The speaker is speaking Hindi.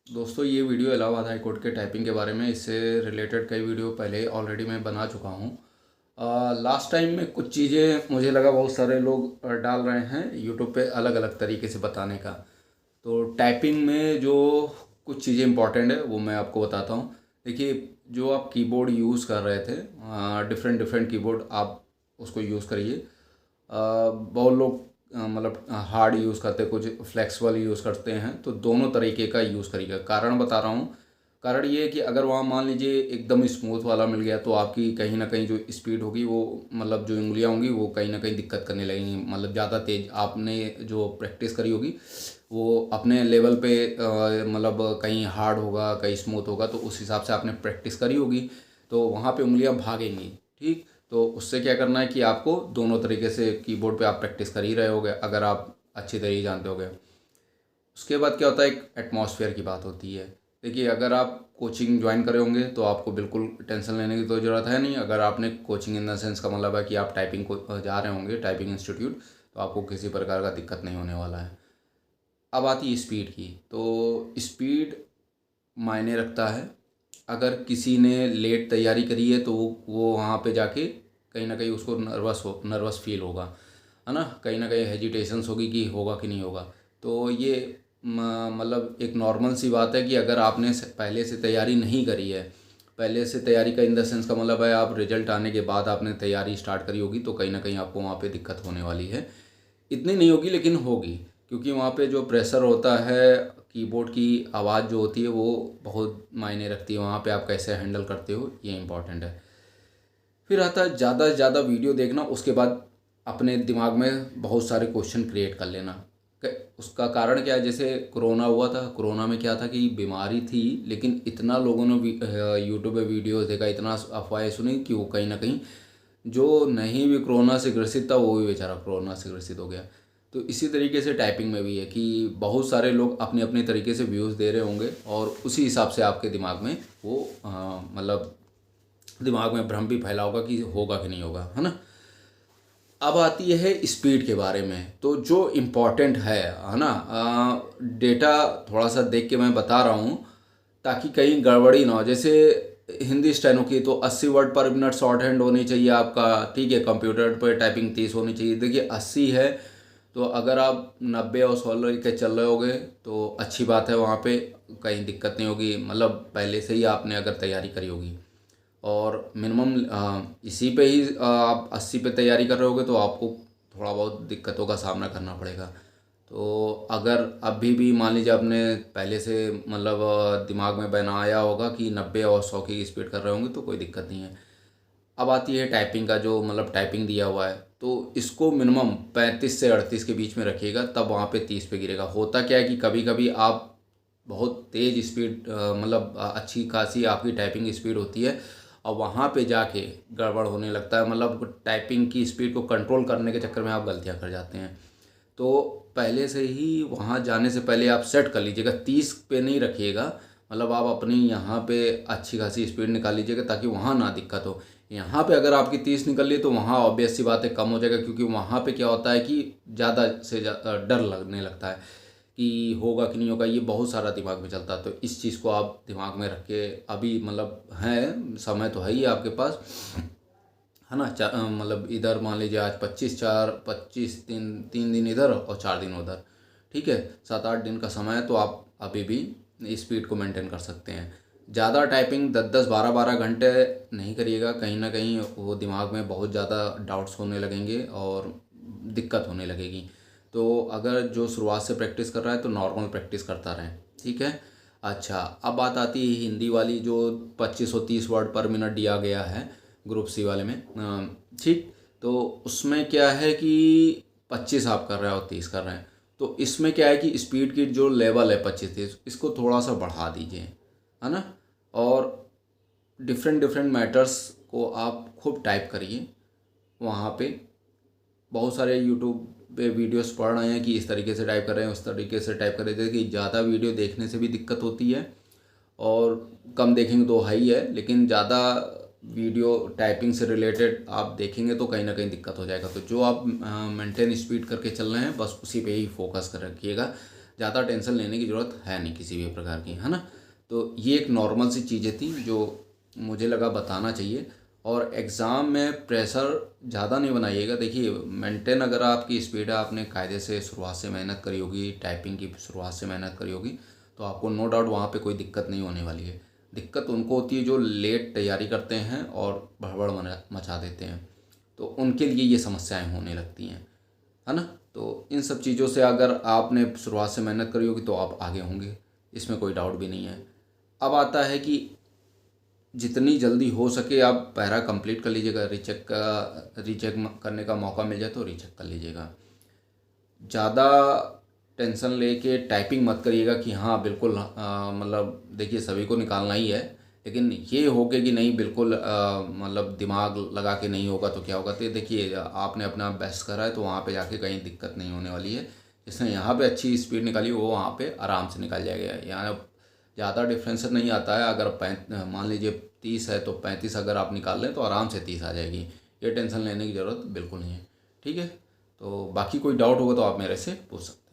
दोस्तों ये वीडियो इलाहाबाद हाई कोर्ट के टाइपिंग के बारे में, इससे रिलेटेड कई वीडियो पहले ऑलरेडी मैं बना चुका हूँ। लास्ट टाइम में कुछ चीज़ें मुझे लगा बहुत सारे लोग डाल रहे हैं यूट्यूब पे अलग अलग तरीके से बताने का। तो टाइपिंग में जो कुछ चीज़ें इंपॉर्टेंट है वो मैं आपको बताता हूँ। देखिए, जो आप कीबोर्ड यूज़ कर रहे थे, डिफरेंट डिफरेंट कीबोर्ड आप उसको यूज़ करिए। बहुत लोग मतलब हार्ड यूज़ करते हैं, कुछ फ्लेक्सिबल यूज़ करते हैं, तो दोनों तरीके का यूज़ करिएगा। कारण बता रहा हूँ। कारण ये है कि अगर वहाँ मान लीजिए एकदम स्मूथ वाला मिल गया तो आपकी कहीं ना कहीं जो स्पीड होगी वो मतलब जो उंगलियाँ होंगी वो कहीं ना कहीं दिक्कत करने लगेंगी। मतलब ज़्यादा तेज़ आपने जो प्रैक्टिस करी होगी वो अपने लेवल पे मतलब कहीं हार्ड होगा, कहीं स्मूथ होगा, तो उस हिसाब से आपने प्रैक्टिस करी होगी, तो वहाँ पे उंगलियाँ भागेंगी। ठीक, तो उससे क्या करना है कि आपको दोनों तरीके से कीबोर्ड पे आप प्रैक्टिस कर ही रहे होगे अगर आप अच्छी तरह जानते होगे। उसके बाद क्या होता है, एक एटमॉस्फेयर की बात होती है। देखिए, अगर आप कोचिंग ज्वाइन करे होंगे तो आपको बिल्कुल टेंशन लेने की तो ज़रूरत है नहीं। अगर आपने कोचिंग इन द सेंस का मतलब है कि आप टाइपिंग को जा रहे होंगे, टाइपिंग इंस्टीट्यूट, तो आपको किसी प्रकार का दिक्कत नहीं होने वाला है। अब आती है स्पीड की, तो स्पीड मायने रखता है। अगर किसी ने लेट तैयारी करी है तो वो वहाँ पे जाके कहीं ना कहीं उसको नर्वस फील होगा, है ना, कहीं ना कहीं हेजिटेशंस होगी कि होगा कि नहीं होगा। तो ये मतलब एक नॉर्मल सी बात है कि अगर आपने पहले से तैयारी नहीं करी है, पहले से तैयारी का इन द सेंस का मतलब है आप रिजल्ट आने के बाद आपने तैयारी स्टार्ट करी होगी, तो कहीं ना कहीं आपको वहाँ पे दिक्कत होने वाली है। इतनी नहीं होगी लेकिन होगी, क्योंकि वहाँ पे जो प्रेशर होता है, कीबोर्ड की आवाज़ जो होती है वो बहुत मायने रखती है। वहाँ पे आप कैसे हैंडल करते हो ये इम्पॉर्टेंट है। फिर आता है ज़्यादा से ज़्यादा वीडियो देखना, उसके बाद अपने दिमाग में बहुत सारे क्वेश्चन क्रिएट कर लेना। उसका कारण क्या है, जैसे कोरोना हुआ था, कोरोना में क्या था कि बीमारी थी, लेकिन इतना लोगों ने यूट्यूब पे वीडियोस देखा, इतना अफवाहें सुनी कि वो कहीं ना कहीं जो नहीं भी कोरोना से ग्रसित था वो भी बेचारा कोरोना से ग्रसित हो गया। तो इसी तरीके से टाइपिंग में भी है कि बहुत सारे लोग अपने अपने तरीके से व्यूज़ दे रहे होंगे और उसी हिसाब से आपके दिमाग में वो मतलब दिमाग में भ्रम भी फैला होगा कि होगा कि नहीं होगा, है ना। अब आती है स्पीड के बारे में, तो जो इम्पोर्टेंट है ना, डेटा थोड़ा सा देख के मैं बता रहा हूँ ताकि कहीं गड़बड़ी ना हो। जैसे हिंदी स्टेनो की तो 80 वर्ड पर मिनट शॉर्ट हैंड होनी चाहिए आपका, ठीक है। कंप्यूटर पर टाइपिंग 30 होनी चाहिए। देखिए 80 है, तो अगर आप 90 और 100 के चल रहे होगे तो अच्छी बात है, वहाँ पे कहीं दिक्कत नहीं होगी। मतलब पहले से ही आपने अगर तैयारी करी होगी और मिनिमम इसी पे ही आप 80 पे तैयारी कर रहे होगे तो आपको थोड़ा बहुत दिक्कतों का सामना करना पड़ेगा। तो अगर अभी भी मान लीजिए आपने पहले से मतलब दिमाग में बनाया होगा कि 90 और 100 की स्पीड कर रहे होंगे तो कोई दिक्कत नहीं है। अब आती है टाइपिंग का, जो मतलब टाइपिंग दिया हुआ है, तो इसको मिनिमम 35 से 38 के बीच में रखिएगा, तब वहाँ पे 30 पे गिरेगा। होता क्या है कि कभी कभी आप बहुत तेज़ स्पीड मतलब अच्छी खासी आपकी टाइपिंग स्पीड होती है और वहाँ पे जाके गड़बड़ होने लगता है। मतलब टाइपिंग की स्पीड को कंट्रोल करने के चक्कर में आप गलतियाँ कर जाते हैं। तो पहले से ही वहाँ जाने से पहले आप सेट कर लीजिएगा, 30 पे नहीं रखिएगा। मतलब आप अपनी यहाँ पे अच्छी खासी स्पीड निकाल लीजिएगा ताकि वहाँ ना दिक्कत हो। यहाँ पे अगर आपकी 30 निकल ली तो वहाँ ऑब्वियस सी बात है कम हो जाएगा, क्योंकि वहाँ पे क्या होता है कि ज़्यादा से ज़्यादा डर लगने लगता है कि होगा कि नहीं होगा, ये बहुत सारा दिमाग में चलता है। तो इस चीज़ को आप दिमाग में रख के, अभी मतलब है समय तो है ही आपके पास, है ना। मतलब इधर मान लीजिए आज 25 तीन दिन इधर और 4 दिन उधर, ठीक है, 7-8 दिन का समय है, तो आप अभी भी स्पीड को मेंटेन कर सकते हैं। ज़्यादा टाइपिंग 10-10 12-12 घंटे नहीं करिएगा, कहीं ना कहीं वो दिमाग में बहुत ज़्यादा डाउट्स होने लगेंगे और दिक्कत होने लगेगी। तो अगर जो शुरुआत से प्रैक्टिस कर रहा है तो नॉर्मल प्रैक्टिस करता रहें, ठीक है। अच्छा, अब बात आती है हिंदी वाली, जो 2530 वर्ड पर मिनट दिया गया है ग्रुप सी वाले में, ठीक। तो उसमें क्या है कि 25 आप कर रहे हो और 30 कर रहे हैं, तो इसमें क्या है कि स्पीड की जो लेवल है 25-30, इसको थोड़ा सा बढ़ा दीजिए, है ना। और डिफरेंट डिफरेंट मैटर्स को आप खूब टाइप करिए। वहाँ पे बहुत सारे यूट्यूब पे वीडियोस पढ़ रहे हैं कि इस तरीके से टाइप कर रहे हैं, उस तरीके से टाइप कर रहे हैं। देखिए, ज़्यादा वीडियो देखने से भी दिक्कत होती है और कम देखेंगे तो हाई है, लेकिन ज़्यादा वीडियो टाइपिंग से रिलेटेड आप देखेंगे तो कहीं ना कहीं दिक्कत हो जाएगा। तो जो आप मेंटेन स्पीड करके चल रहे हैं बस उसी पे ही फोकस कर रखिएगा, ज़्यादा टेंशन लेने की ज़रूरत है नहीं किसी भी प्रकार की, है ना। तो ये एक नॉर्मल सी चीज़ें थी जो मुझे लगा बताना चाहिए। और एग्ज़ाम में प्रेशर ज़्यादा नहीं बनाइएगा। देखिए, मेंटेन अगर आपकी स्पीड है, आपने कायदे से शुरुआत से मेहनत करी होगी, टाइपिंग की शुरुआत से मेहनत करी होगी, तो आपको नो डाउट वहाँ पे कोई दिक्कत नहीं होने वाली है। दिक्कत उनको होती है जो लेट तैयारी करते हैं और भड़बड़ मचा देते हैं, तो उनके लिए ये समस्याएं होने लगती हैं, है ना। तो इन सब चीज़ों से अगर आपने शुरुआत से मेहनत करी होगी तो आप आगे होंगे, इसमें कोई डाउट भी नहीं है। अब आता है कि जितनी जल्दी हो सके आप पैरा कंप्लीट कर लीजिएगा। रीचेक करने का मौका मिल जाए तो रीचेक कर लीजिएगा। ज़्यादा टेंशन लेके टाइपिंग मत करिएगा कि हाँ बिल्कुल, मतलब देखिए सभी को निकालना ही है, लेकिन ये हो के कि नहीं बिल्कुल मतलब दिमाग लगा के नहीं होगा तो क्या होगा। तो देखिए, आपने अपना बेस्ट करा है तो वहाँ पे जाके कहीं दिक्कत नहीं होने वाली है। जिसने यहाँ पे अच्छी स्पीड निकाली वो वहाँ पे आराम से निकाल जाएगा। यहाँ ज़्यादा डिफरेंस नहीं आता है। अगर मान लीजिए 30 है तो 35 अगर आप निकाल लें तो आराम से 30 आ जाएगी। ये टेंशन लेने की ज़रूरत बिल्कुल नहीं है, ठीक है। तो बाकी कोई डाउट होगा तो आप मेरे से पूछ सकते हैं।